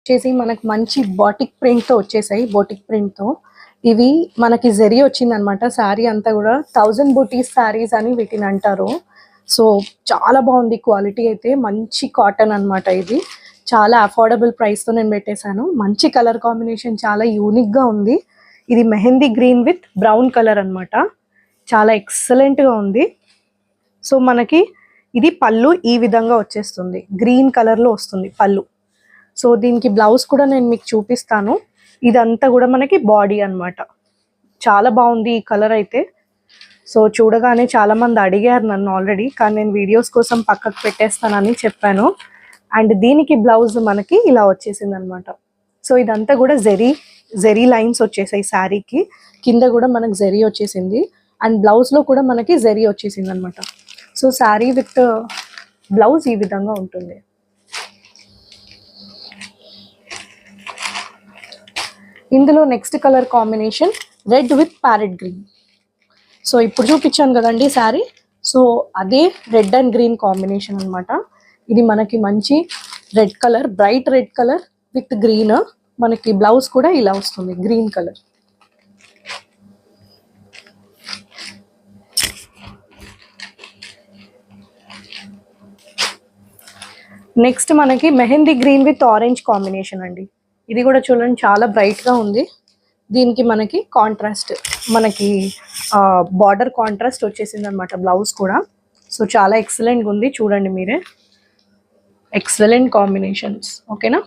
వచ్చేసి మనకు మంచి బాటిక్ ప్రింట్తో వచ్చేసాయి. బాటిక్ ప్రింట్తో ఇవి మనకి జరీ వచ్చిందనమాట. శారీ అంతా కూడా 1000 బూటీస్ శారీస్ అని వీటిని అంటారు. సో చాలా బాగుంది క్వాలిటీ అయితే. మంచి కాటన్ అనమాట. ఇది చాలా అఫోర్డబుల్ ప్రైస్తో నేను పెట్టేశాను. మంచి కలర్ కాంబినేషన్, చాలా యూనిక్గా ఉంది. ఇది mehndi green with brown colour అనమాట. చాలా ఎక్సలెంట్గా ఉంది. సో మనకి ఇది పళ్ళు ఈ విధంగా వచ్చేస్తుంది. గ్రీన్ కలర్లో వస్తుంది పళ్ళు. సో దీనికి బ్లౌజ్ కూడా నేను మీకు చూపిస్తాను. ఇదంతా కూడా మనకి బాడీ అనమాట. చాలా బాగుంది ఈ కలర్ అయితే. సో చూడగానే చాలామంది అడిగారు నన్ను ఆల్రెడీ, కానీ నేను వీడియోస్ కోసం పక్కకు పెట్టేస్తానని చెప్పాను. అండ్ దీనికి బ్లౌజ్ మనకి ఇలా వచ్చేసింది అనమాట. సో ఇదంతా కూడా జెరీ లైన్స్ వచ్చేసాయి శారీకి. కింద కూడా మనకి జెరీ వచ్చేసింది. అండ్ బ్లౌజ్లో కూడా మనకి జెరీ వచ్చేసింది అనమాట. సో శారీ విత్ బ్లౌజ్ ఈ విధంగా ఉంటుంది. ఇందులో next colour combination red with parrot green. So ఇప్పుడు చూపించాను కదండి శారీ. సో అదే రెడ్ అండ్ గ్రీన్ కాంబినేషన్ అనమాట. ఇది మనకి మంచి red colour, bright red colour with green. మనకి బ్లౌజ్ కూడా ఇలా వస్తుంది గ్రీన్ కలర్. నెక్స్ట్ మనకి mehndi green with orange combination అండి. ఇది కూడా చూడండి చాలా బ్రైట్గా ఉంది. దీనికి మనకి కాంట్రాస్ట్, మనకి బార్డర్ కాంట్రాస్ట్ వచ్చేసింది అనమాట బ్లౌజ్ కూడా. సో చాలా ఎక్సలెంట్గా ఉంది. చూడండి మీరే, ఎక్సలెంట్ కాంబినేషన్స్. ఓకేనా.